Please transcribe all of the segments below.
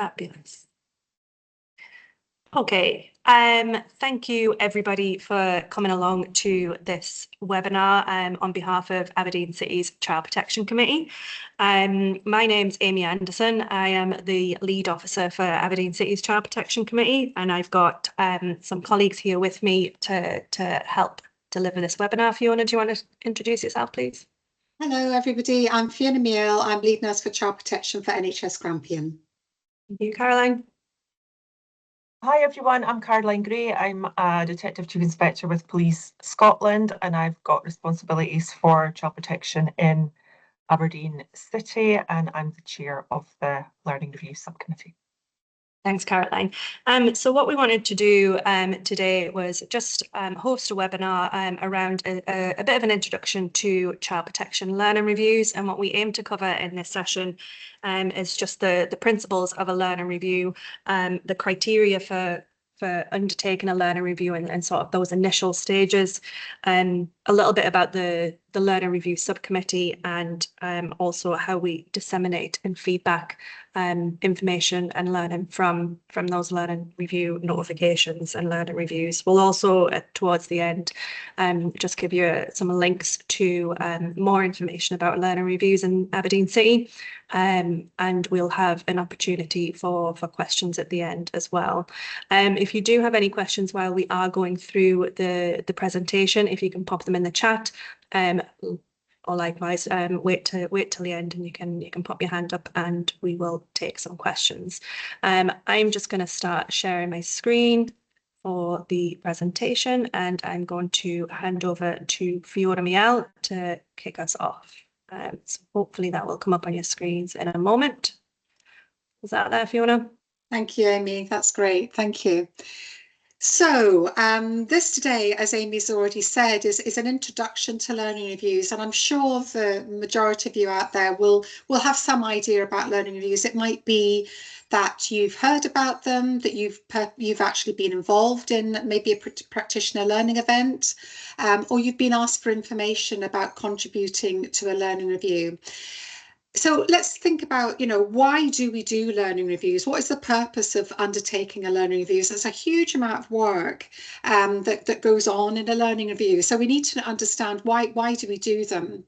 Fabulous. Okay, thank you everybody for coming along to this webinar on behalf of Aberdeen City's Child Protection Committee. My name's Amy Anderson. I am the lead officer for Aberdeen City's Child Protection Committee, and I've got some colleagues here with me to help deliver this webinar. Fiona, do you want to introduce yourself, please? Hello everybody, I'm Fiona Meal. I'm lead nurse for child protection for NHS Grampian. Thank you, Caroline. Hi everyone, I'm Caroline Gray. I'm a Detective Chief Inspector with Police Scotland, and I've got responsibilities for child protection in Aberdeen City, and I'm the chair of the Learning Review Subcommittee. Thanks, Caroline. So what we wanted to do today was just host a webinar around a bit of an introduction to child protection learning reviews, and what we aim to cover in this session is just the principles of a learning review, the criteria for undertaking a learning review and sort of those initial stages, a little bit about the learning review subcommittee, and also how we disseminate and feedback information and learning from those learning review notifications and learning reviews. We'll also towards the end just give you some links to more information about learning reviews in Aberdeen City, and we'll have an opportunity for questions at the end as well. If you do have any questions while we are going through the presentation, if you can pop them in the chat, or likewise wait till the end, and you can pop your hand up and we will take some questions. I'm just going to start sharing my screen for the presentation, and I'm going to hand over to Fiona Miel to kick us off. So hopefully that will come up on your screens in a moment. Is that there, Fiona? Thank you, Amy. That's great. Thank you. So this today, as Amy's already said, is an introduction to learning reviews, and I'm sure the majority of you out there will have some idea about learning reviews. It might be that you've heard about them, that you've actually been involved in maybe a practitioner learning event, or you've been asked for information about contributing to a learning review. So let's think about, why do we do learning reviews? What is the purpose of undertaking a learning review? So it's a huge amount of work that goes on in a learning review. So we need to understand why do we do them?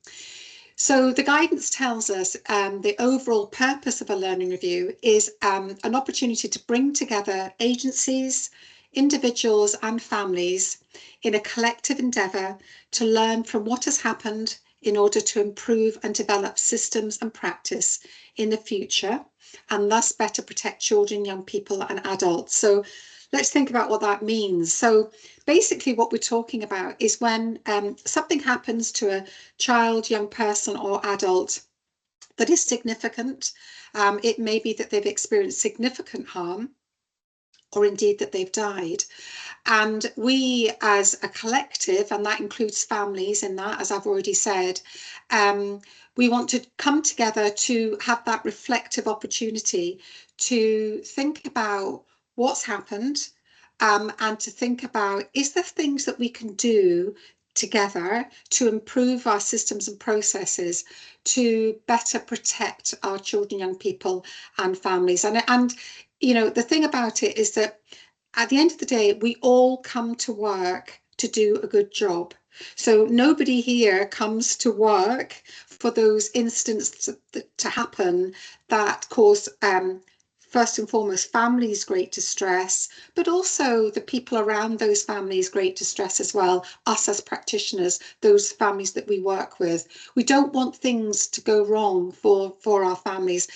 So the guidance tells us the overall purpose of a learning review is an opportunity to bring together agencies, individuals and families in a collective endeavour to learn from what has happened in order to improve and develop systems and practice in the future, and thus better protect children, young people and adults. So let's think about what that means. So basically what we're talking about is when something happens to a child, young person or adult that is significant. It may be that they've experienced significant harm, or indeed that they've died. And we as a collective, and that includes families in that, as I've already said, we want to come together to have that reflective opportunity to think about what's happened, and to think about, is there things that we can do together to improve our systems and processes to better protect our children, young people and families. And the thing about it is that at the end of the day, we all come to work to do a good job. So nobody here comes to work for those incidents to happen that cause, first and foremost, families great distress, but also the people around those families great distress as well, us as practitioners, those families that we work with. We don't want things to go wrong for our families,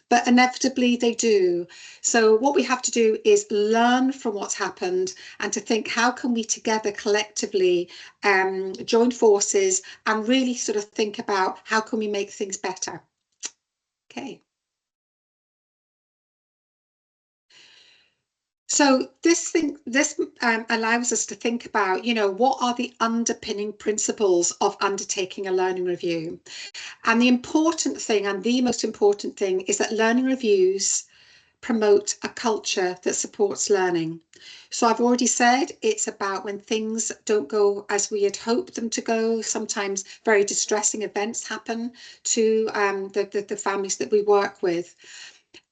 but inevitably they do. So what we have to do is learn from what's happened and to think, how can we together collectively join forces and really sort of think about how can we make things better. Okay. So this allows us to think about, what are the underpinning principles of undertaking a learning review? And the important thing, and the most important thing, is that learning reviews promote a culture that supports learning. So I've already said it's about when things don't go as we had hoped them to go. Sometimes very distressing events happen to the families that we work with.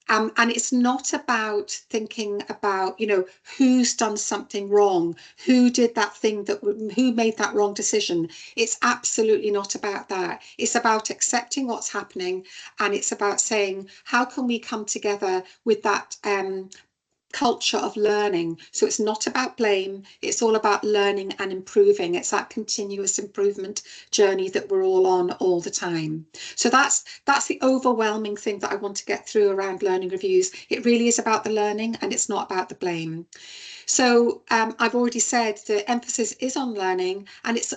And it's not about thinking about, you know, who's done something wrong, who did that thing, who made that wrong decision. It's absolutely not about that. It's about accepting what's happening, and it's about saying, how can we come together with that culture of learning? So it's not about blame, it's all about learning and improving. It's that continuous improvement journey that we're all on all the time. So that's the overwhelming thing that I want to get through around learning reviews. It really is about the learning, and it's not about the blame. So I've already said the emphasis is on learning, and it's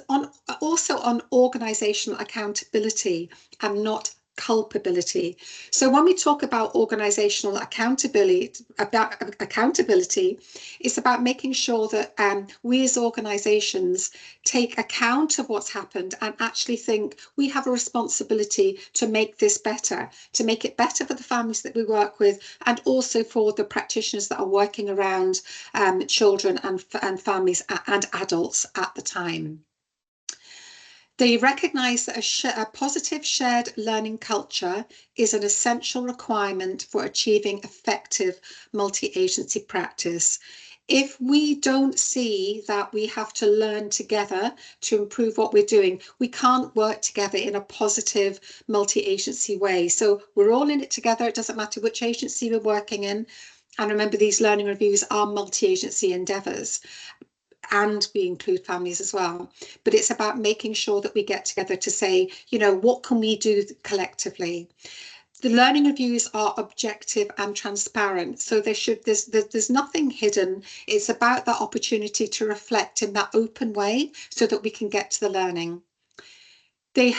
also on organisational accountability and not culpability. So when we talk about organisational accountability, it's about making sure that we as organisations take account of what's happened and actually think we have a responsibility to make this better, to make it better for the families that we work with, and also for the practitioners that are working around children and families and adults at the time. They recognise that a positive shared learning culture is an essential requirement for achieving effective multi-agency practice. If we don't see that we have to learn together to improve what we're doing, we can't work together in a positive multi-agency way. So we're all in it together. It doesn't matter which agency we're working in. And remember, these learning reviews are multi-agency endeavours, and we include families as well. But it's about making sure that we get together to say, you know, what can we do collectively? The learning reviews are objective and transparent, so there's nothing hidden. It's about that opportunity to reflect in that open way so that we can get to the learning. They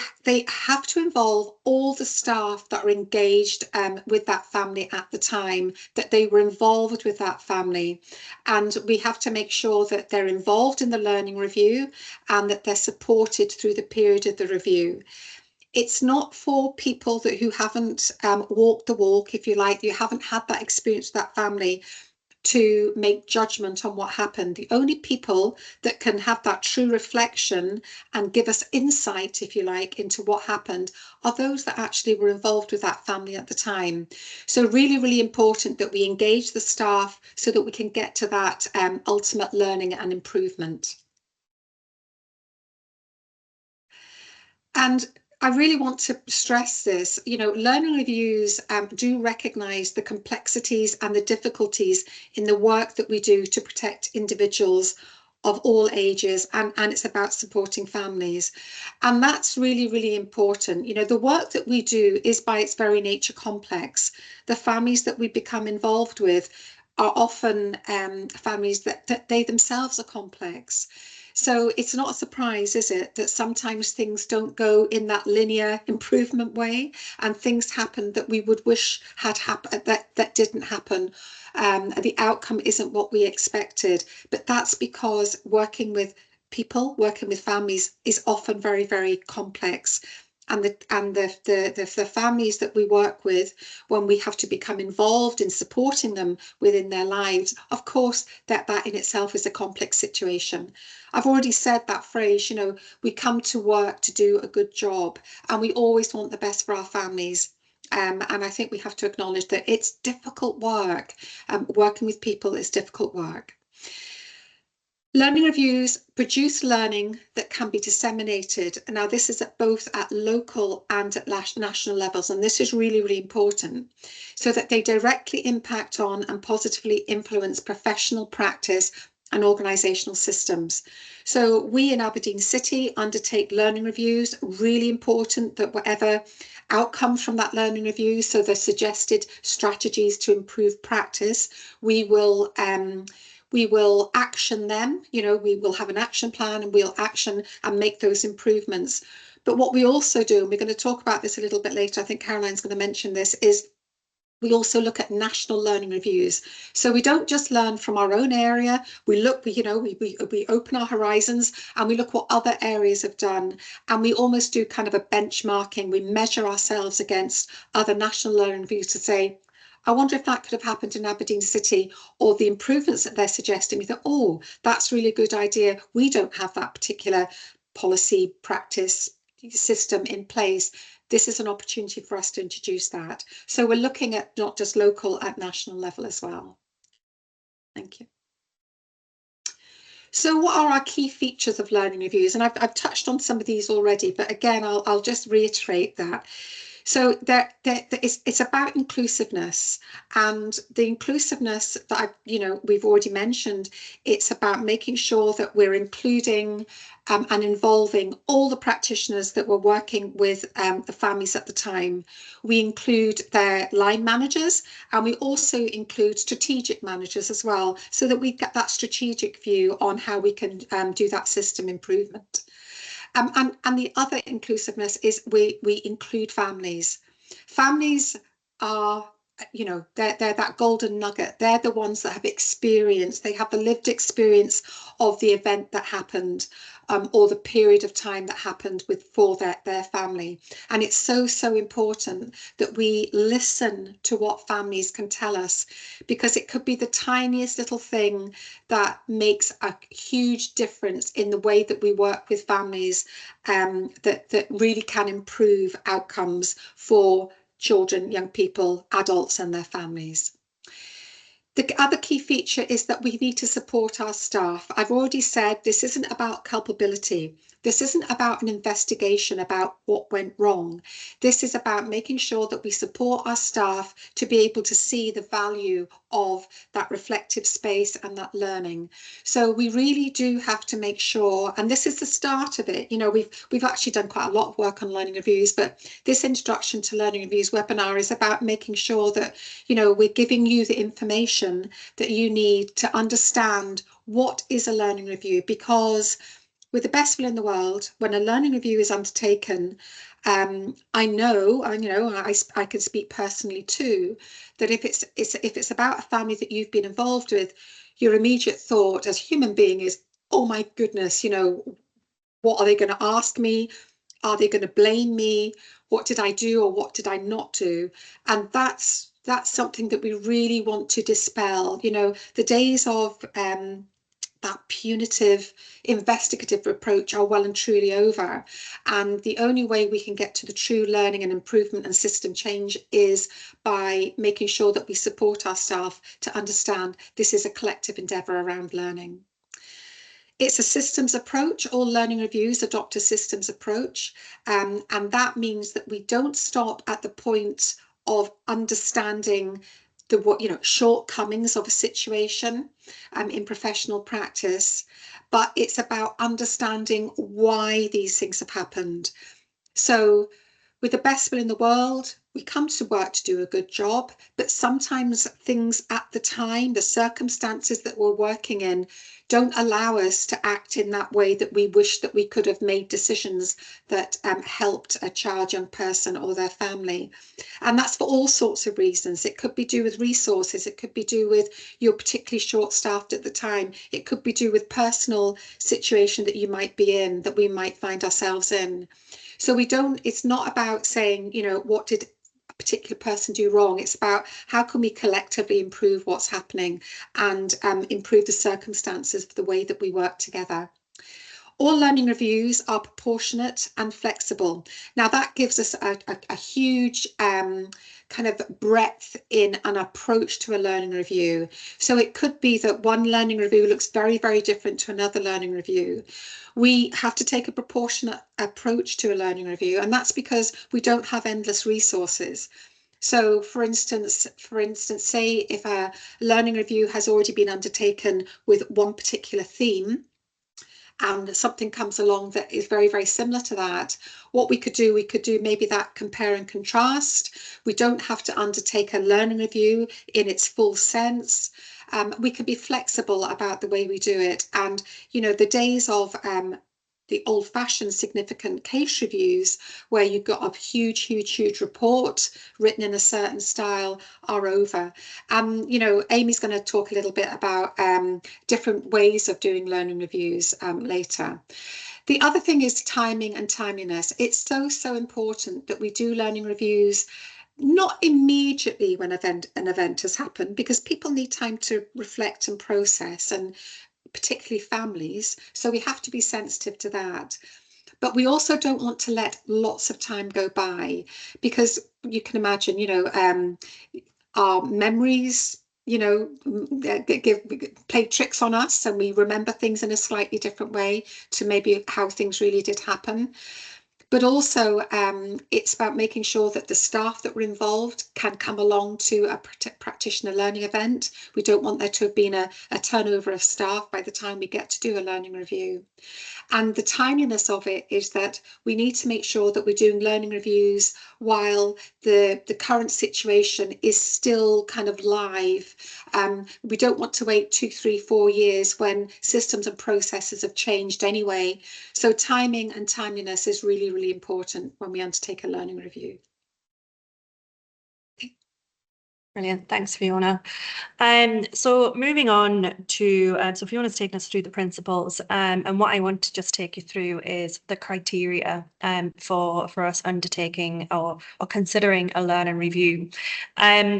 have to involve all the staff that are engaged with that family at the time, that they were involved with that family. And we have to make sure that they're involved in the learning review and that they're supported through the period of the review. It's not for people who haven't walked the walk, if you like, you haven't had that experience with that family, to make judgment on what happened. The only people that can have that true reflection and give us insight, if you like, into what happened are those that actually were involved with that family at the time. So really, really important that we engage the staff so that we can get to that ultimate learning and improvement. And I really want to stress this, you know, learning reviews do recognise the complexities and the difficulties in the work that we do to protect individuals of all ages, and it's about supporting families. And that's really, really important. You know, the work that we do is by its very nature complex. The families that we become involved with are often families that they themselves are complex. So it's not a surprise, is it, that sometimes things don't go in that linear improvement way, and things happen that we would wish had happened that didn't happen. The outcome isn't what we expected, but that's because working with people, working with families is often very, very complex. And the families that we work with, when we have to become involved in supporting them within their lives, of course, that in itself is a complex situation. I've already said that phrase, you know, we come to work to do a good job, and we always want the best for our families. And I think we have to acknowledge that it's difficult work. Working with people is difficult work. Learning reviews produce learning that can be disseminated. Now, this is both at local and at national levels, and this is really, really important, so that they directly impact on and positively influence professional practice and organisational systems. So we in Aberdeen City undertake learning reviews. Really important that whatever outcome from that learning review, so the suggested strategies to improve practice, we will action them. You know, we will have an action plan and we'll action and make those improvements. But what we also do, and we're going to talk about this a little bit later, I think Caroline's going to mention this, is we also look at national learning reviews. So we don't just learn from our own area. We look, we open our horizons and we look what other areas have done. And we almost do kind of a benchmarking. We measure ourselves against other national learning reviews to say, I wonder if that could have happened in Aberdeen City, or the improvements that they're suggesting. We thought, oh, that's really a good idea. We don't have that particular policy, practice, system in place. this is an opportunity for us to introduce that. So we're looking at not just local, at national level as well. Thank you. So what are our key features of learning reviews? And I've touched on some of these already, but again, I'll just reiterate that. So it's about inclusiveness, and the inclusiveness that we've already mentioned. It's about making sure that we're including and involving all the practitioners that were working with the families at the time. We include their line managers, and we also include strategic managers as well, so that we get that strategic view on how we can do that system improvement. And the other inclusiveness is we include families. Families are, they're that golden nugget. They're the ones that have experience. They have the lived experience of the event that happened, or the period of time that happened for their family. And it's so important that we listen to what families can tell us, because it could be the tiniest little thing that makes a huge difference in the way that we work with families, that really can improve outcomes for children, young people, adults and their families. The other key feature is that we need to support our staff. I've already said this isn't about culpability. This isn't about an investigation about what went wrong. This is about making sure that we support our staff to be able to see the value of that reflective space and that learning. So we really do have to make sure, and this is the start of it. We've actually done quite a lot of work on learning reviews, but this Introduction to Learning Reviews webinar is about making sure that, we're giving you the information that you need to understand what is a learning review, because with the best will in the world, when a learning review is undertaken, I can speak personally too, that if it's about a family that you've been involved with, your immediate thought as a human being is, oh my goodness, what are they going to ask me? Are they going to blame me? What did I do or what did I not do? And that's something that we really want to dispel. The days of that punitive investigative approach are well and truly over, and the only way we can get to the true learning and improvement and system change is by making sure that we support our staff to understand this is a collective endeavour around learning. It's a systems approach. All learning reviews adopt a systems approach, and that means that we don't stop at the point of understanding the shortcomings of a situation in professional practice, but it's about understanding why these things have happened. So with the best will in the world, we come to work to do a good job, but sometimes things at the time, the circumstances that we're working in, don't allow us to act in that way that we wish that we could have made decisions that helped a child, young person or their family. And that's for all sorts of reasons. It could be due with resources. It could be due with you're particularly short-staffed at the time. It could be due with personal situation that you might be in, that we might find ourselves in. So it's not about saying, what did a particular person do wrong? It's about how can we collectively improve what's happening and improve the circumstances of the way that we work together. All learning reviews are proportionate and flexible. Now that gives us a huge kind of breadth in an approach to a learning review. So it could be that one learning review looks very, very different to another learning review. We have to take a proportionate approach to a learning review, and that's because we don't have endless resources. So for instance, say if a learning review has already been undertaken with one particular theme, and something comes along that is very, very similar to that, what we could do maybe that compare and contrast. We don't have to undertake a learning review in its full sense. We can be flexible about the way we do it. And, the days of the old-fashioned significant case reviews where you've got a huge report written in a certain style are over. Amy's going to talk a little bit about different ways of doing learning reviews later. The other thing is timing and timeliness. It's so important that we do learning reviews not immediately when an event has happened, because people need time to reflect and process, and particularly families, so we have to be sensitive to that. But we also don't want to let lots of time go by, because you can imagine, our memories, play tricks on us, and we remember things in a slightly different way to maybe how things really did happen. But also, it's about making sure that the staff that were involved can come along to a practitioner learning event. We don't want there to have been a turnover of staff by the time we get to do a learning review. And the timeliness of it is that we need to make sure that we're doing learning reviews while the current situation is still kind of live. We don't want to wait 2, 3, 4 years when systems and processes have changed anyway. So timing and timeliness is really, really important when we undertake a learning review. Brilliant. Thanks, Fiona. So moving on to, so Fiona's taken us through the principles, and what I want to just take you through is the criteria for us undertaking or considering a learning review.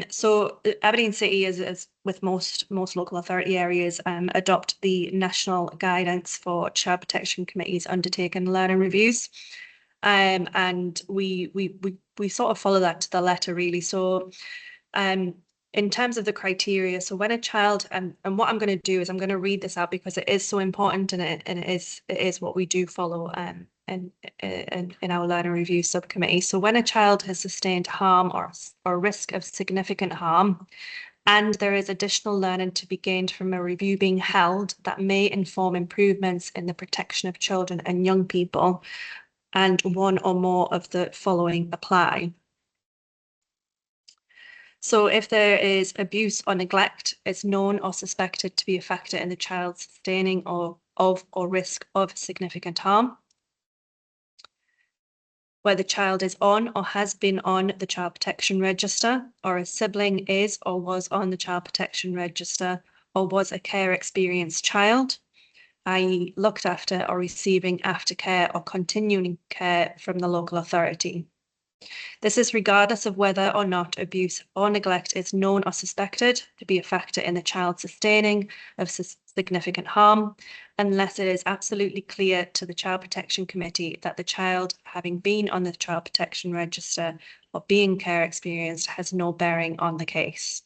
So Aberdeen City, is with most local authority areas, adopt the National Guidance for Child Protection Committees undertaking learning reviews. And we sort of follow that to the letter, really. So in terms of the criteria, so when a child, and what I'm going to do is I'm going to read this out because it is so important, and it is what we do follow in our learning review subcommittee. So when a child has sustained harm or risk of significant harm, and there is additional learning to be gained from a review being held that may inform improvements in the protection of children and young people, and one or more of the following apply. So if there is abuse or neglect, is known or suspected to be a factor in the child's sustaining or risk of significant harm, where the child is on or has been on the Child Protection Register, or a sibling is or was on the Child Protection Register, or was a care experienced child, i.e. looked after or receiving aftercare or continuing care from the local authority. This is regardless of whether or not abuse or neglect is known or suspected to be a factor in the child's sustaining of significant harm, unless it is absolutely clear to the Child Protection Committee that the child, having been on the Child Protection Register or being care experienced, has no bearing on the case.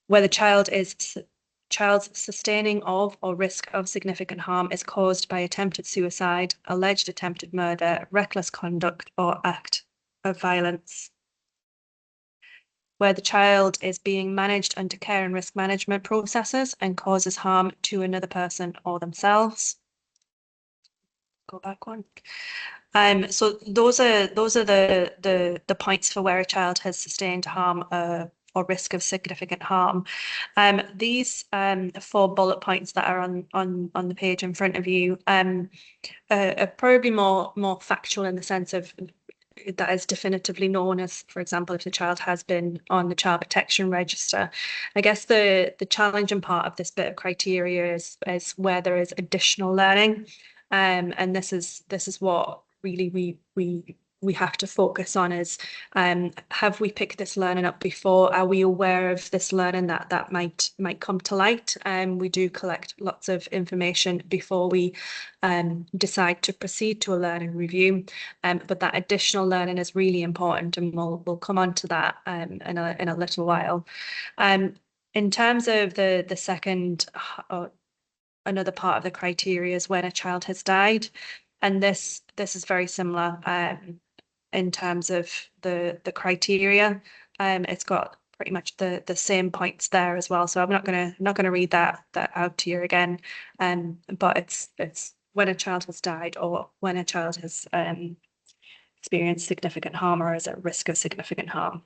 Where the child's sustaining of or risk of significant harm is caused by attempted suicide, alleged attempted murder, reckless conduct, or act of violence. Where the child is being managed under care and risk management processes and causes harm to another person or themselves. Go back one. So those are the points for where a child has sustained harm or risk of significant harm. These 4 bullet points that are on the page in front of you are probably more factual in the sense of that is definitively known as, for example, if the child has been on the Child Protection Register. I guess the challenging part of this bit of criteria is where there is additional learning, and this is what really we have to focus on is, have we picked this learning up before? Are we aware of this learning that might come to light? We do collect lots of information before we decide to proceed to a learning review, but that additional learning is really important, and we'll come on to that in a little while. In terms of the second, another part of the criteria is when a child has died, and this is very similar in terms of the criteria. It's got pretty much the same points there as well. So I'm not gonna read that out to you again. But it's when a child has died or when a child has experienced significant harm or is at risk of significant harm.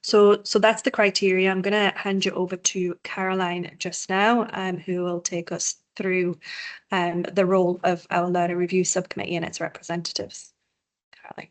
So that's the criteria. I'm going to hand you over to Caroline just now, who will take us through the role of our learning review subcommittee and its representatives. Caroline.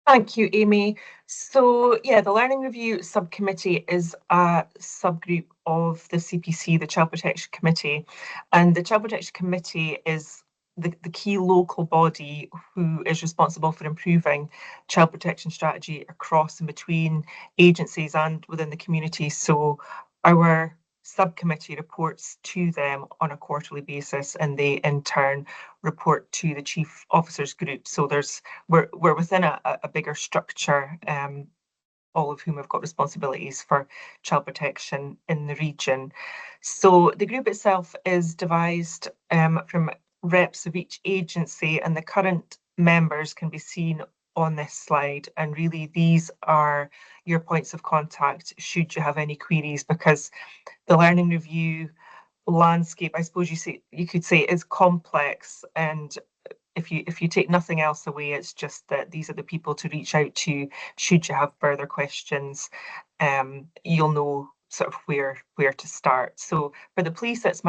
Thank you, Amy. So yeah, the Learning Review Subcommittee is a subgroup of the CPC, the Child Protection Committee, and the Child Protection Committee is the key local body who is responsible for improving child protection strategy across and between agencies and within the community. So our subcommittee reports to them on a quarterly basis, and they in turn report to the chief officers group. So we're within a bigger structure, all of whom have got responsibilities for child protection in the region. So the group itself is devised from reps of each agency, and the current members can be seen on this slide. And really, these are your points of contact should you have any queries, because the learning review landscape, I suppose you could say, is complex. And if you take nothing else away, it's just that these are the people to reach out to should you have further questions. You'll know sort of where to start. So for the police, it's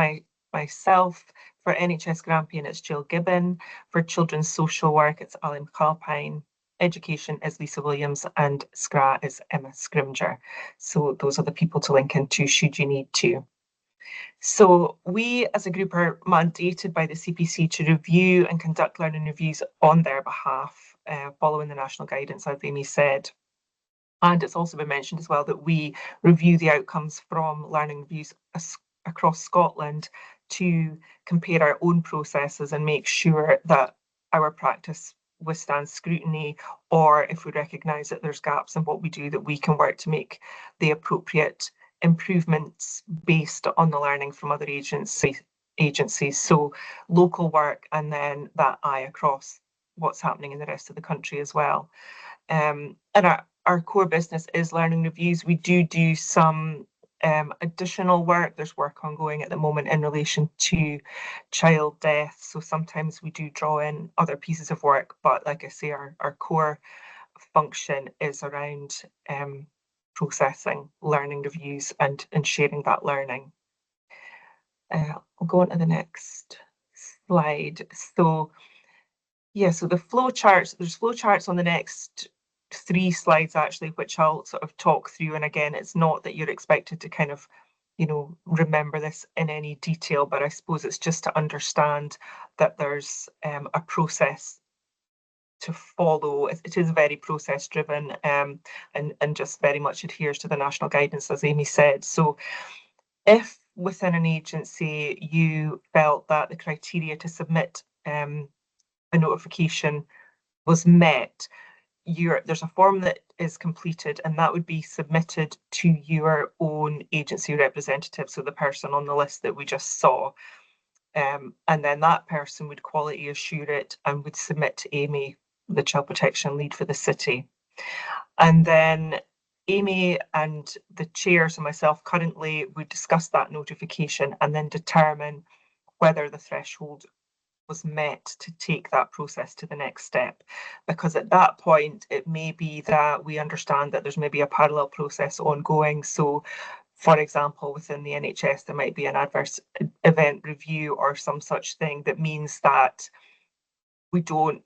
myself. For NHS Grampian, it's Jill Gibbon. For children's social work, it's Alan McAlpine. Education is Lisa Williams, and SCRA is Emma Scrimger. So those are the people to link into should you need to. So we as a group are mandated by the CPC to review and conduct learning reviews on their behalf, following the national guidance, as Amy said. And it's also been mentioned as well that we review the outcomes from learning reviews across Scotland to compare our own processes and make sure that our practice withstands scrutiny, or if we recognise that there's gaps in what we do, that we can work to make the appropriate improvements based on the learning from other agencies. So local work, and then that eye across what's happening in the rest of the country as well. And our core business is learning reviews. We do some additional work. There's work ongoing at the moment in relation to child death. So sometimes we do draw in other pieces of work, but like I say, our core function is around processing learning reviews and sharing that learning. I'll go on to the next slide. So yeah, so the flow charts, there's flow charts on the next 3 slides actually, which I'll sort of talk through. And again, it's not that you're expected to kind of, remember this in any detail, but I suppose it's just to understand that there's a process to follow. It is very process driven, and just very much adheres to the national guidance, as Amy said. So if within an agency you felt that the criteria to submit a notification was met, there's a form that is completed, and that would be submitted to your own agency representative, so the person on the list that we just saw. And then that person would quality assure it and would submit to Amy, the child protection lead for the city. And then Amy and the chair, so myself currently, would discuss that notification and then determine whether the threshold was met to take that process to the next step. Because at that point, it may be that we understand that there's maybe a parallel process ongoing. So for example, within the NHS, there might be an adverse event review or some such thing that means that we don't,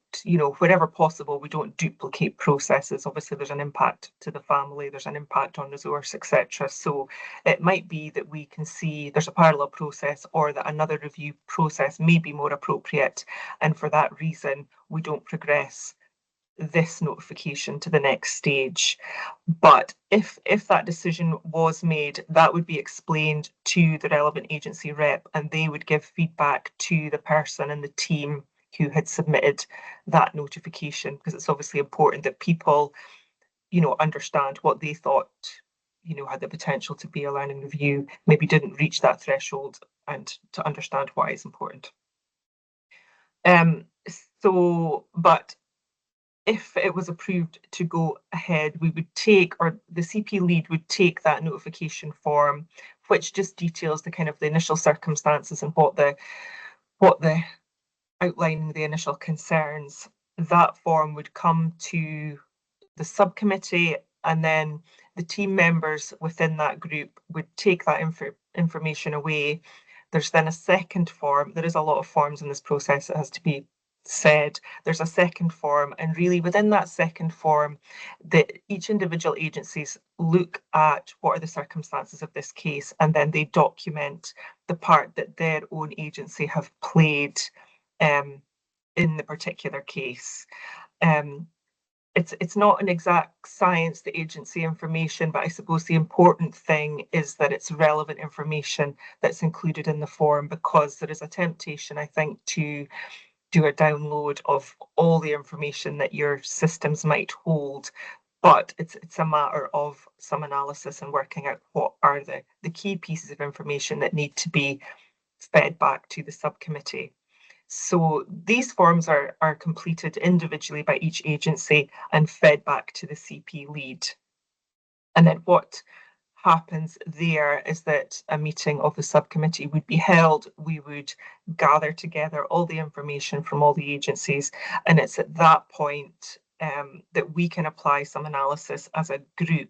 wherever possible, we don't duplicate processes. Obviously, there's an impact to the family, there's an impact on resource, etc. So it might be that we can see there's a parallel process, or that another review process may be more appropriate. And for that reason, we don't progress this notification to the next stage. But if that decision was made, that would be explained to the relevant agency rep, and they would give feedback to the person and the team who had submitted that notification, because it's obviously important that people, understand what they thought, had the potential to be a learning review, maybe didn't reach that threshold, and to understand why it's important. But if it was approved to go ahead, we would take, or the CP lead would take that notification form, which just details the kind of the initial circumstances and what the outlining the initial concerns. That form would come to the subcommittee, and then the team members within that group would take that information away. There's then a second form. There is a lot of forms in this process, it has to be said. There's a second form, and really within that second form, each individual agencies look at what are the circumstances of this case, and then they document the part that their own agency have played in the particular case. And it's not an exact science, the agency information, but I suppose the important thing is that it's relevant information that's included in the form, because there is a temptation, I think, to do a download of all the information that your systems might hold. But it's a matter of some analysis and working out what are the key pieces of information that need to be fed back to the subcommittee. So these forms are completed individually by each agency and fed back to the CP lead. And then what happens there is that a meeting of the subcommittee would be held. We would gather together all the information from all the agencies, and it's at that point that we can apply some analysis as a group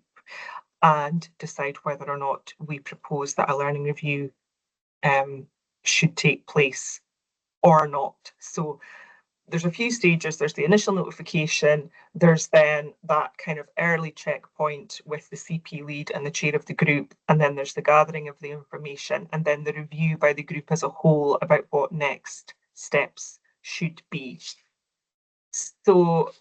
and decide whether or not we propose that a learning review should take place or not. So there's a few stages. There's the initial notification, there's then that kind of early checkpoint with the CP lead and the chair of the group, and then there's the gathering of the information, and then the review by the group as a whole about what next steps should be. So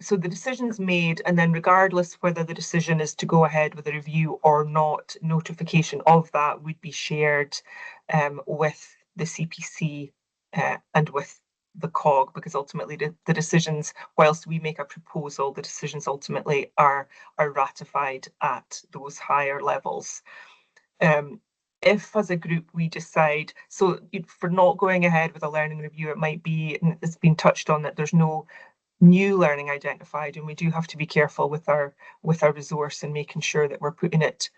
so the decision's made, and then regardless whether the decision is to go ahead with a review or not, notification of that would be shared with the CPC and with the COG, because ultimately the decisions, whilst we make a proposal, the decisions ultimately are ratified at those higher levels. If as a group we decide, so for not going ahead with a learning review, it might be, and it's been touched on, that there's no new learning identified, and we do have to be careful with our resource and making sure that we're putting it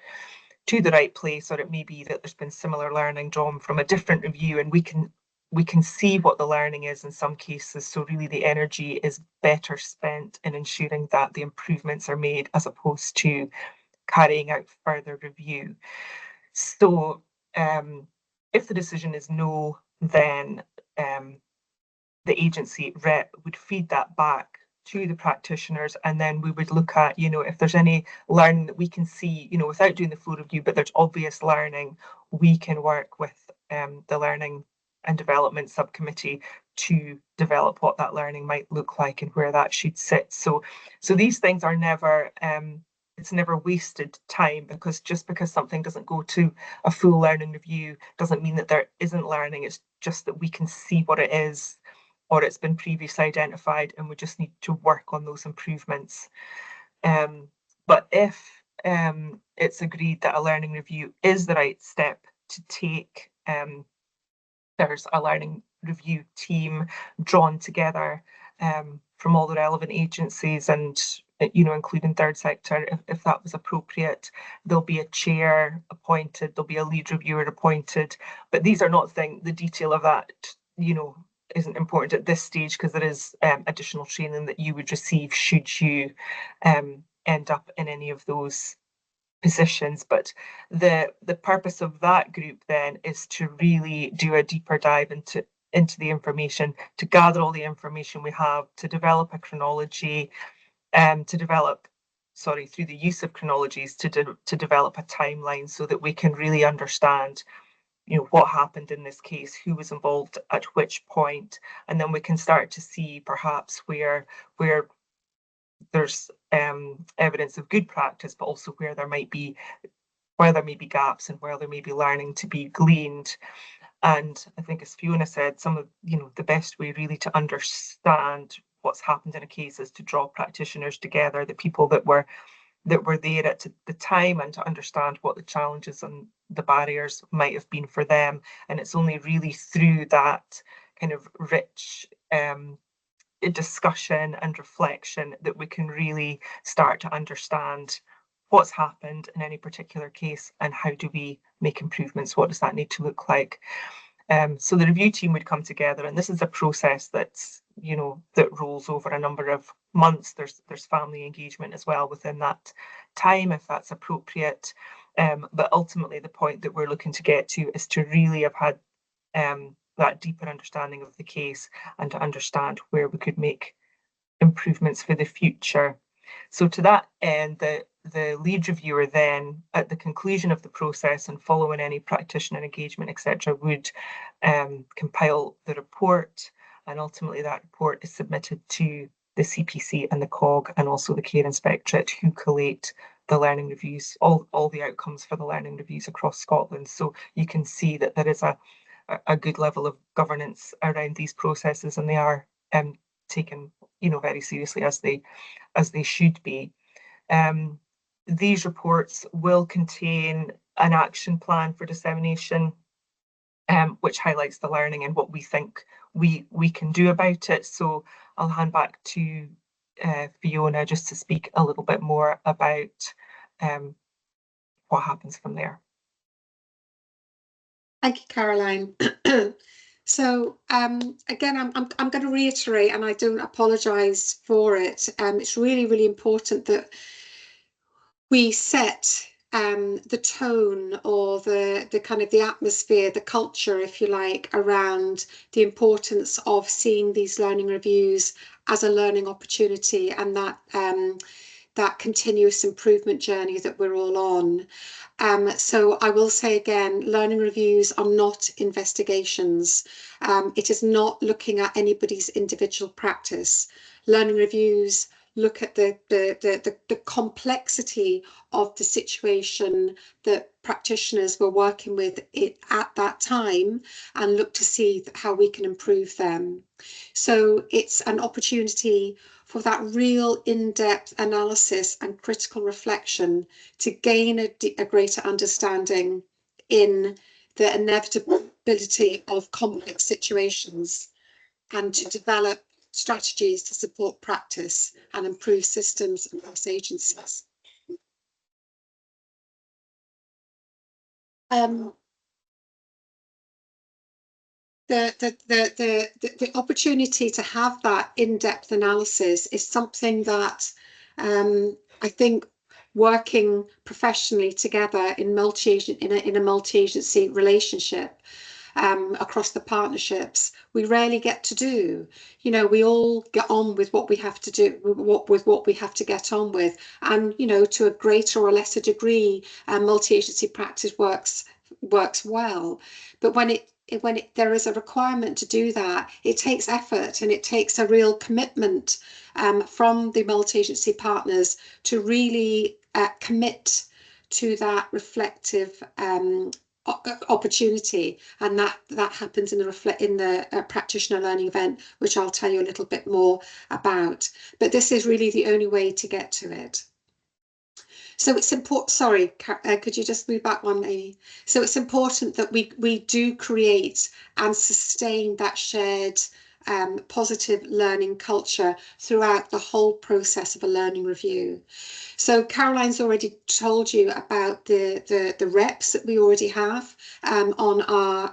to the right place. Or it may be that there's been similar learning drawn from a different review, and we can see what the learning is in some cases. So really the energy is better spent in ensuring that the improvements are made as opposed to carrying out further review. So if the decision is no, then the agency rep would feed that back to the practitioners, and then we would look at, if there's any learning that we can see, without doing the full review, but there's obvious learning, we can work with the learning and development subcommittee to develop what that learning might look like and where that should sit. So these things are never, it's never wasted time, because just because something doesn't go to a full learning review doesn't mean that there isn't learning. It's just that we can see what it is, or it's been previously identified, and we just need to work on those improvements. But if it's agreed that a learning review is the right step to take, there's a learning review team drawn together from all the relevant agencies, and including third sector if that was appropriate. There'll be a chair appointed, there'll be a lead reviewer appointed, but these are not the detail of that isn't important at this stage, because there is additional training that you would receive should you end up in any of those positions. But the purpose of that group then is to really do a deeper dive into the information, to gather all the information we have, to develop a chronology, through the use of chronologies, to develop a timeline, so that we can really understand what happened in this case, who was involved at which point, and then we can start to see perhaps where there's evidence of good practice, but also where there may be gaps and where there may be learning to be gleaned. And I think, as Fiona said, some of the best way really to understand what's happened in a case is to draw practitioners together, the people that were there at the time, and to understand what the challenges and the barriers might have been for them. And it's only really through that kind of rich discussion and reflection that we can really start to understand what's happened in any particular case, and how do we make improvements, what does that need to look like. So the review team would come together, and this is a process that's that rolls over a number of months. There's family engagement as well within that time, if that's appropriate. But ultimately, the point that we're looking to get to is to really have had that deeper understanding of the case, and to understand where we could make improvements for the future. So to that end, the lead reviewer then, at the conclusion of the process and following any practitioner engagement, etc., would compile the report, and ultimately that report is submitted to the CPC and the COG and also the Care Inspectorate, who collate the learning reviews, all the outcomes for the learning reviews across Scotland. So you can see that there is a good level of governance around these processes, and they are taken, very seriously, as they should be. These reports will contain an action plan for dissemination, which highlights the learning and what we think we can do about it. So I'll hand back to Fiona just to speak a little bit more about what happens from there. Thank you, Caroline. So again, I'm going to reiterate, and I don't apologise for it. It's really, really important that we set the tone, or the kind of the atmosphere, the culture, if you like, around the importance of seeing these learning reviews as a learning opportunity, and that continuous improvement journey that we're all on. So I will say again, learning reviews are not investigations. It is not looking at anybody's individual practice. Learning reviews look at the complexity of the situation that practitioners were working with at that time, and look to see how we can improve them. So it's an opportunity for that real in-depth analysis and critical reflection to gain a greater understanding in the inevitability of complex situations, and to develop strategies to support practice and improve systems across agencies. The opportunity to have that in-depth analysis is something that I think, working professionally together in a multi-agency relationship, across the partnerships, we rarely get to do. We all get on with what we have to do, with what we have to get on with, and to a greater or lesser degree, multi-agency practice works well. But when there is a requirement to do that, it takes effort, and it takes a real commitment from the multi-agency partners to really commit to that reflective opportunity, and that happens in the practitioner learning event, which I'll tell you a little bit more about. But this is really the only way to get to it. So it's important. Sorry, could you just move back one, Amy? So it's important that we do create and sustain that shared positive learning culture throughout the whole process of a learning review. So Caroline's already told you about the reps that we already have on our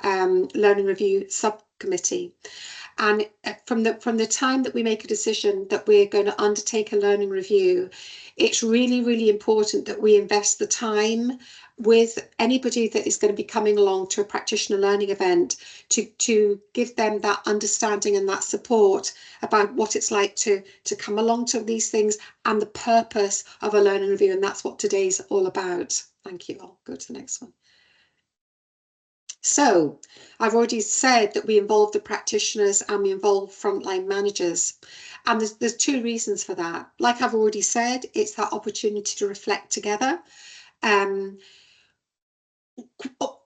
learning review subcommittee. And from the time that we make a decision that we're going to undertake a learning review, it's really, really important that we invest the time with anybody that is going to be coming along to a practitioner learning event, to give them that understanding and that support about what it's like to come along to these things and the purpose of a learning review. And that's what today's all about. Thank you. I'll go to the next one. So I've already said that we involve the practitioners and we involve frontline managers. And there's two reasons for that. Like I've already said, it's that opportunity to reflect together.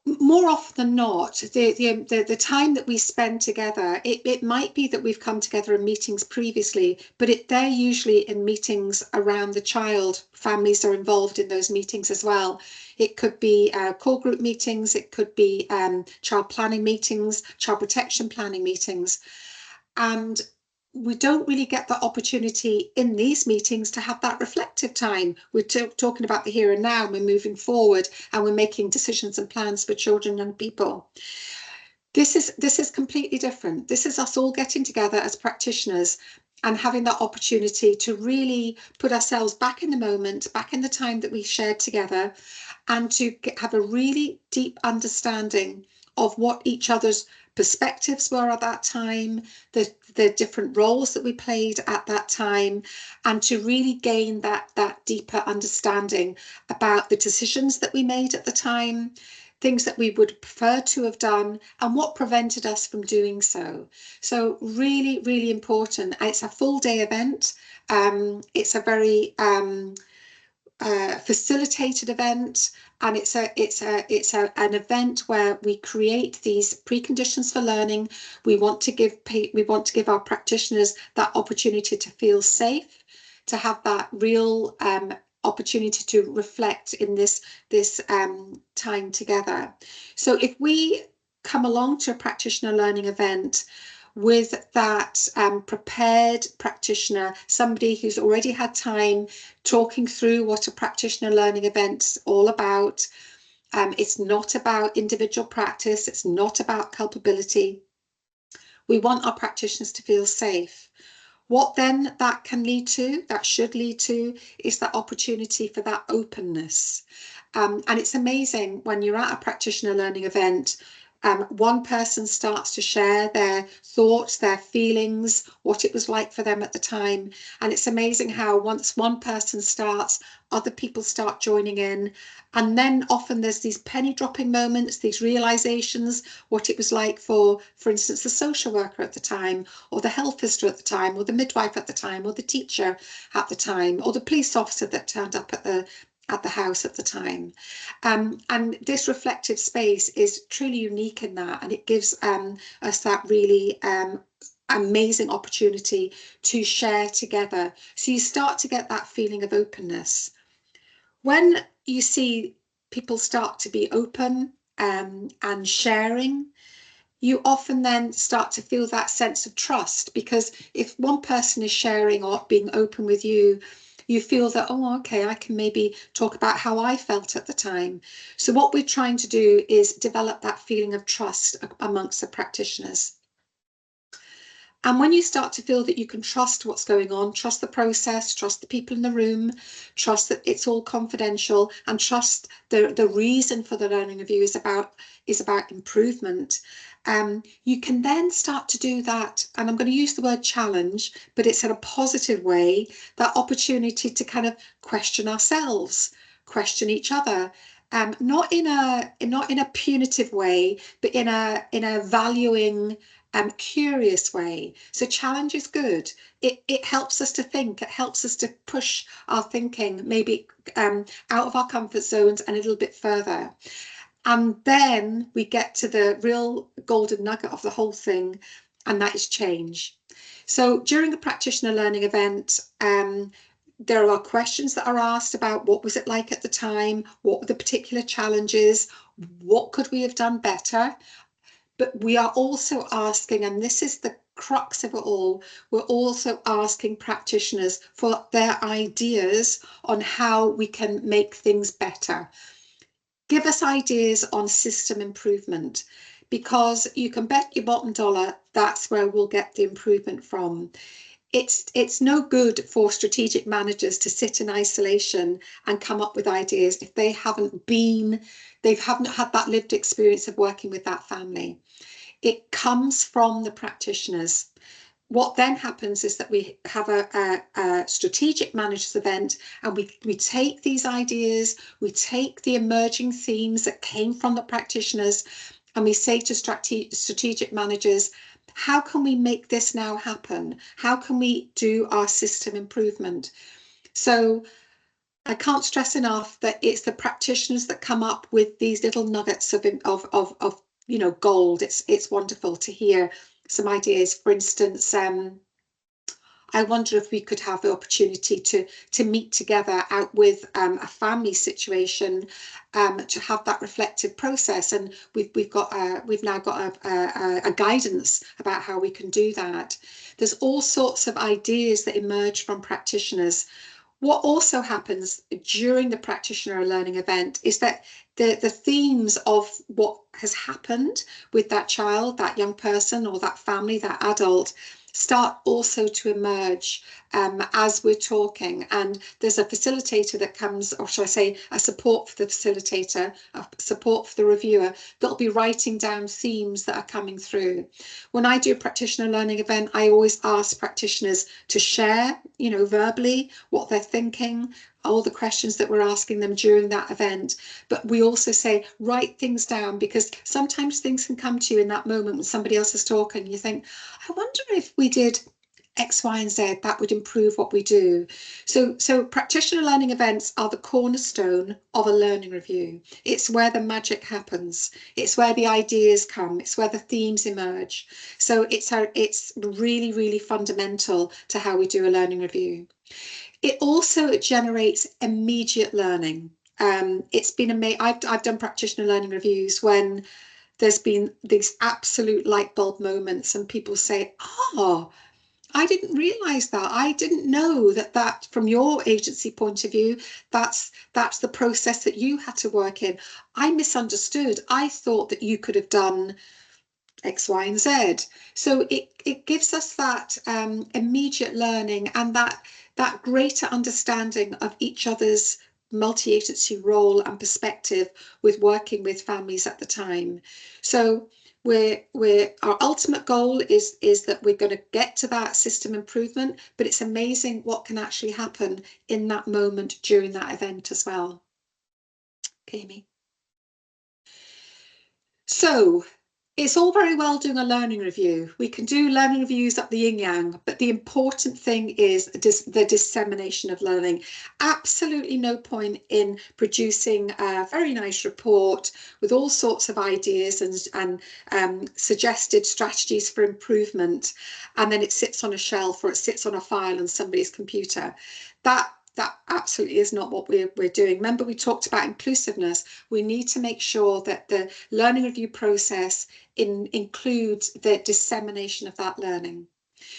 More often than not, the time that we spend together, it might be that we've come together in meetings previously, but they're usually in meetings around the child. Families are involved in those meetings as well. It could be core group meetings, it could be child planning meetings, child protection planning meetings. And we don't really get the opportunity in these meetings to have that reflective time. We're talking about the here and now, and we're moving forward, and we're making decisions and plans for children and people. This is completely different. This is us all getting together as practitioners and having that opportunity to really put ourselves back in the moment, back in the time that we shared together, and to have a really deep understanding of what each other's perspectives were at that time, the different roles that we played at that time, and to really gain that deeper understanding about the decisions that we made at the time, things that we would prefer to have done, and what prevented us from doing so. So really, really important. It's a full day event. It's a very facilitated event, and it's an event where we create these preconditions for learning. We want to give our practitioners that opportunity to feel safe, to have that real opportunity to reflect in this time together. So if we come along to a practitioner learning event with that prepared practitioner, somebody who's already had time talking through what a practitioner learning event's all about. It's not about individual practice. It's not about culpability. We want our practitioners to feel safe. What then that should lead to, is that opportunity for that openness. And it's amazing when you're at a practitioner learning event, one person starts to share their thoughts, their feelings, what it was like for them at the time. And it's amazing how once one person starts, other people start joining in. And then often there's these penny dropping moments, these realizations, what it was like for instance, the social worker at the time, or the health visitor at the time, or the midwife at the time, or the teacher at the time, or the police officer that turned up at the house at the time. And this reflective space is truly unique in that, and it gives us that really amazing opportunity to share together. So you start to get that feeling of openness. When you see people start to be open and sharing, you often then start to feel that sense of trust, because if one person is sharing or being open with you, you feel that, oh, okay, I can maybe talk about how I felt at the time. So what we're trying to do is develop that feeling of trust amongst the practitioners. And when you start to feel that you can trust what's going on, trust the process, trust the people in the room, trust that it's all confidential, and trust the reason for the learning review is about improvement, you can then start to do that. And I'm going to use the word challenge, but it's in a positive way, that opportunity to kind of question ourselves, question each other. Not in a punitive way, but in a valuing, curious way. So challenge is good. It helps us to think. It helps us to push our thinking maybe out of our comfort zones and a little bit further. And then we get to the real golden nugget of the whole thing, and that is change. So during a practitioner learning event, there are questions that are asked about what was it like at the time, what were the particular challenges, what could we have done better? But we are also asking, and this is the crux of it all, we're also asking practitioners for their ideas on how we can make things better. Give us ideas on system improvement, because you can bet your bottom dollar that's where we'll get the improvement from. It's no good for strategic managers to sit in isolation and come up with ideas if they haven't had that lived experience of working with that family. It comes from the practitioners. What then happens is that we have a strategic managers event, and we take these ideas, we take the emerging themes that came from the practitioners, and we say to strategic managers, how can we make this now happen? How can we do our system improvement? So I can't stress enough that it's the practitioners that come up with these little nuggets of gold. It's wonderful to hear some ideas. For instance, I wonder if we could have the opportunity to meet together out with a family situation, to have that reflective process. And we've now got a guidance about how we can do that. There's all sorts of ideas that emerge from practitioners. What also happens during the practitioner learning event is that the themes of what has happened with that child, that young person, or that family, that adult, start also to emerge as we're talking. And there's a facilitator that comes, or shall I say, a support for the facilitator, a support for the reviewer, that'll be writing down themes that are coming through. When I do a practitioner learning event, I always ask practitioners to share, verbally, what they're thinking, all the questions that we're asking them during that event. But we also say, write things down, because sometimes things can come to you in that moment when somebody else is talking. And you think, I wonder if we did X, Y, and Z, that would improve what we do. So practitioner learning events are the cornerstone of a learning review. It's where the magic happens. It's where the ideas come. It's where the themes emerge. So it's really, really fundamental to how we do a learning review. It also generates immediate learning. It's been amazing. I've done practitioner learning reviews when there's been these absolute light bulb moments and people say, oh, I didn't realise that. I didn't know that from your agency point of view, that's the process that you had to work in. I misunderstood. I thought that you could have done X, Y, and Z. So it gives us that immediate learning and that greater understanding of each other's multi-agency role and perspective with working with families at the time. So our ultimate goal is that we're going to get to that system improvement, but it's amazing what can actually happen in that moment during that event as well. Okay, Amy. So it's all very well doing a learning review. We can do learning reviews up the yin yang, but the important thing is the dissemination of learning. Absolutely no point in producing a very nice report with all sorts of ideas and suggested strategies for improvement, and then it sits on a shelf or it sits on a file on somebody's computer. That absolutely is not what we're doing. Remember, we talked about inclusiveness. We need to make sure that the learning review process includes the dissemination of that learning.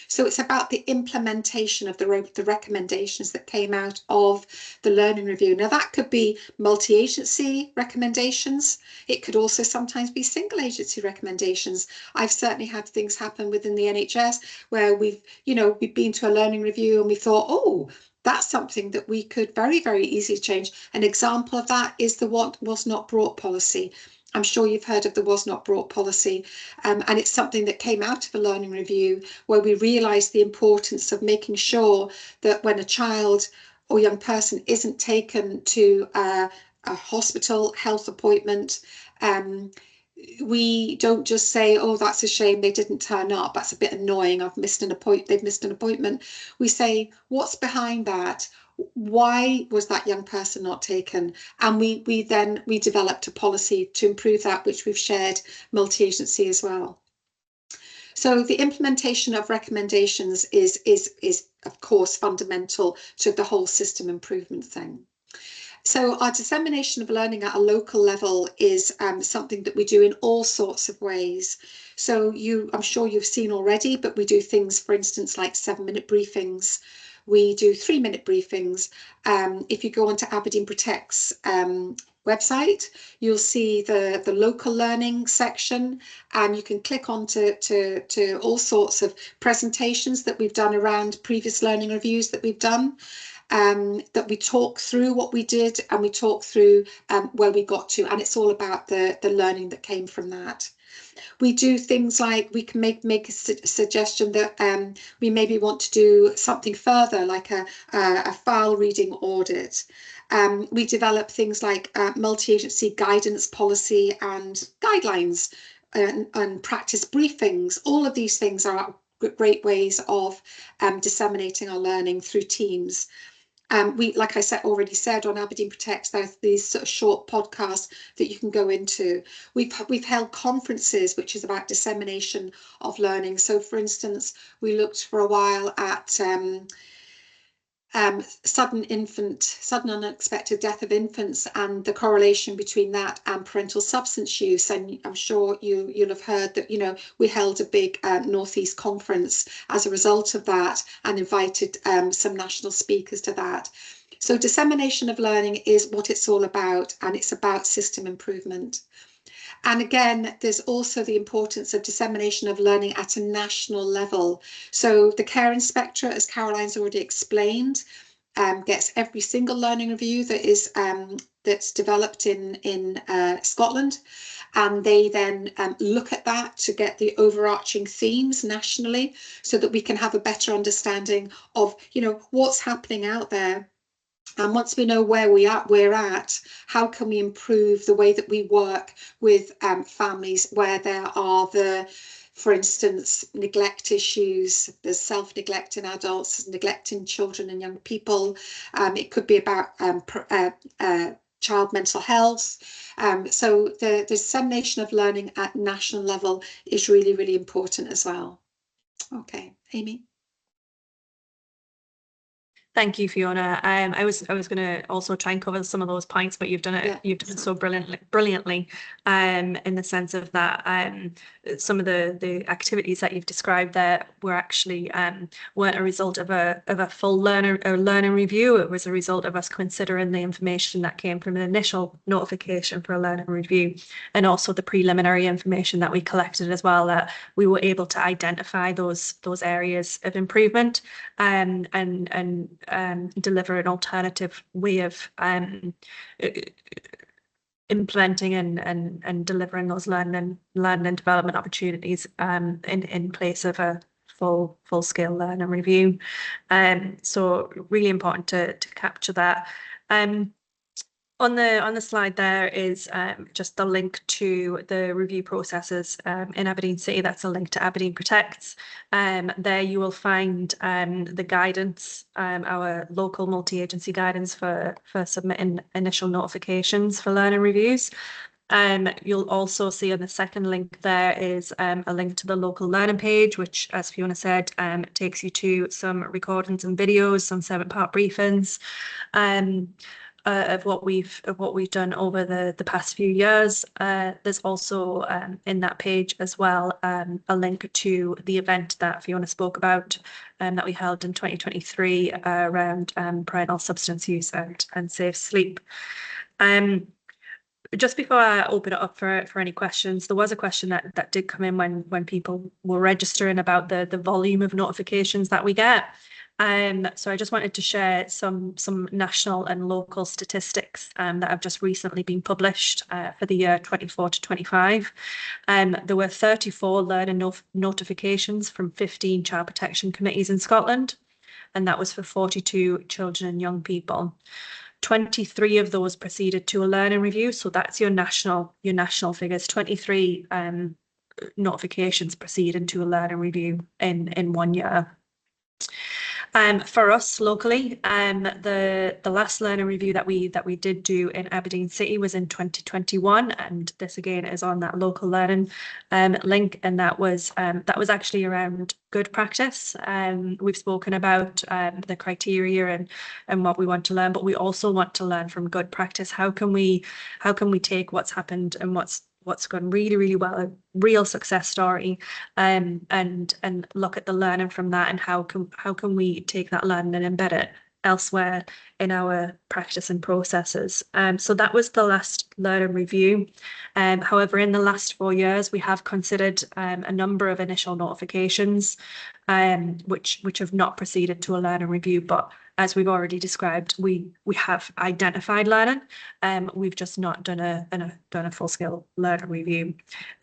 So it's about the implementation of the recommendations that came out of the learning review. Now, that could be multi-agency recommendations. It could also sometimes be single agency recommendations. I've certainly had things happen within the NHS where we've been to a learning review and we thought, oh, that's something that we could very, very easily change. An example of that is the what was not brought policy. I'm sure you've heard of the was not brought policy, and it's something that came out of a learning review where we realised the importance of making sure that when a child or young person isn't taken to a hospital health appointment, we don't just say, oh, that's a shame they didn't turn up, that's a bit annoying, they've missed an appointment. We say, what's behind that? Why was that young person not taken? And we developed a policy to improve that, which we've shared multi-agency as well. So the implementation of recommendations is of course fundamental to the whole system improvement thing. So our dissemination of learning at a local level is something that we do in all sorts of ways. So I'm sure you've seen already, but we do things, for instance, like 7-minute briefings. We do 3-minute briefings. If you go onto Aberdeen Protect's website, you'll see the local learning section, and you can click on to all sorts of presentations that we've done around previous learning reviews that we've done. That we talk through what we did and we talk through where we got to, and it's all about the learning that came from that. We do things like we can make a suggestion that we maybe want to do something further, like a file reading audit. We develop things like multi-agency guidance policy and guidelines and practice briefings. All of these things are great ways of disseminating our learning through teams. Like I already said, on Aberdeen Protects, there's these sort of short podcasts that you can go into. We've held conferences, which is about dissemination of learning. So, for instance, we looked for a while at sudden unexpected death of infants and the correlation between that and parental substance use. And I'm sure you'll have heard that, we held a big North East conference as a result of that and invited some national speakers to that. So dissemination of learning is what it's all about, and it's about system improvement. And again, there's also the importance of dissemination of learning at a national level. So the care inspector, as Caroline's already explained, gets every single learning review that is that's developed in Scotland, and they then look at that to get the overarching themes nationally, so that we can have a better understanding of what's happening out there. And once we know where we're at, how can we improve the way that we work with families where there are for instance, neglect issues, there's self-neglect in adults, there's neglect in children and young people. It could be about child mental health. So the dissemination of learning at national level is really, really important as well. Okay, Amy. Thank you, Fiona. I was going to also try and cover some of those points, but you've done it. Yeah. You've done it so brilliantly. In the sense of that, some of the activities that you've described there were actually weren't a result of a full learning review. It was a result of us considering the information that came from an initial notification for a learning review, and also the preliminary information that we collected as well. That we were able to identify those areas of improvement, and deliver an alternative way of implementing and delivering those learning and development opportunities in place of a full scale learning review. So really important to capture that. On the slide there is just the link to the review processes in Aberdeen City. That's a link to Aberdeen Protects. There you will find the guidance, our local multi-agency guidance for submitting initial notifications for learning reviews. You'll also see on the second link there is a link to the local learning page, which, as Fiona said, takes you to some recordings and videos, some 7-part briefings. Of what we've done over the past few years. There's also in that page as well a link to the event that Fiona spoke about that we held in 2023 around parental substance use and safe sleep. Just before I open it up for any questions, there was a question that did come in when people were registering about the volume of notifications that we get. So I just wanted to share some national and local statistics that have just recently been published for the year 24 to 25. There were 34 learning notifications from 15 child protection committees in Scotland, and that was for 42 children and young people. 23 of those proceeded to a learning review, so that's your national figures. 23 notifications proceeded to a learning review in 1 year. For us locally, the last learning review that we did do in Aberdeen City was in 2021, and this again is on that local learning link, and that was actually around good practice. We've spoken about the criteria and what we want to learn, but we also want to learn from good practice. How can we take what's happened and what's gone really, really well, a real success story, and look at the learning from that, and how can we take that learning and embed it elsewhere in our practice and processes. So that was the last learning review. However, in the last 4 years, we have considered a number of initial notifications, which have not proceeded to a learning review, but as we've already described, we have identified learning. We've just not done a full scale learning review.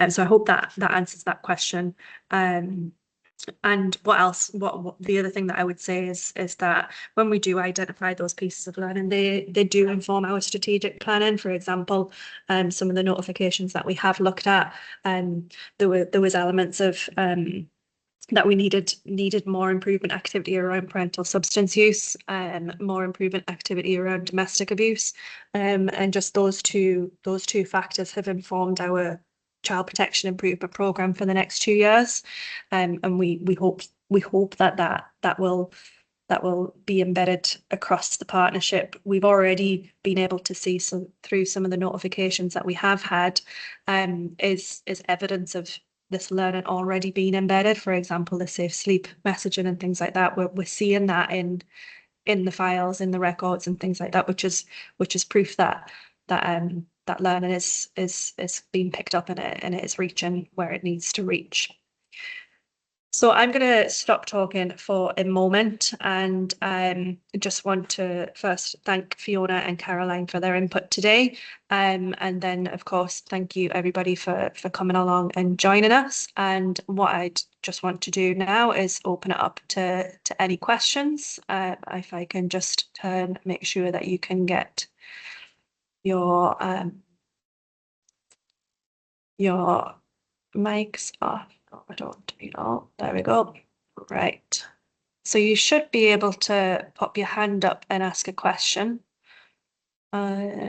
So I hope that answers that question. And what else? What the other thing that I would say is that when we do identify those pieces of learning, they do inform our strategic planning. For example, some of the notifications that we have looked at, there was elements of that we needed more improvement activity around parental substance use, more improvement activity around domestic abuse, and just those two factors have informed our child protection improvement programme for the next 2 years, and we hope that will be embedded across the partnership. We've already been able to see through some of the notifications that we have had is evidence of this learning already being embedded. For example, the safe sleep messaging and things like that. We're seeing that in the files, in the records and things like that, which is proof that learning is being picked up and it is reaching where it needs to reach. So I'm going to stop talking for a moment and just want to first thank Fiona and Caroline for their input today. And then, of course, thank you everybody for coming along and joining us. And what I'd just want to do now is open it up to any questions. If I can just make sure that you can get your mics off. Oh, I don't want to be all. There we go. Right. So you should be able to pop your hand up and ask a question. Oops.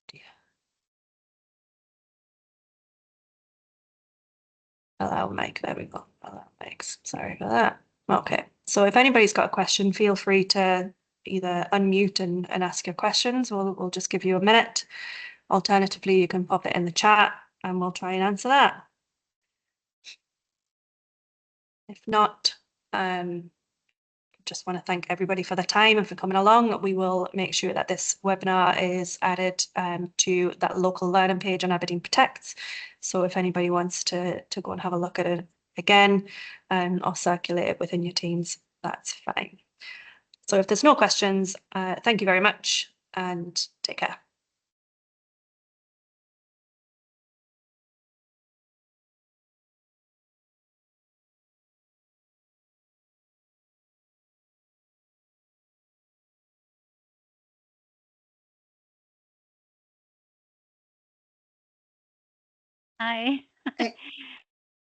Dear. Allow mic. There we go. Allow mics. Sorry for that. Okay. So if anybody's got a question, feel free to either unmute and ask your questions. We'll just give you a minute. Alternatively, you can pop it in the chat and we'll try and answer that. If not, just want to thank everybody for their time and for coming along. We will make sure that this webinar is added to that local learning page on Aberdeen Protects. So if anybody wants to go and have a look at it again or circulate it within your teams, that's fine. So if there's no questions, thank you very much and take care. Hi.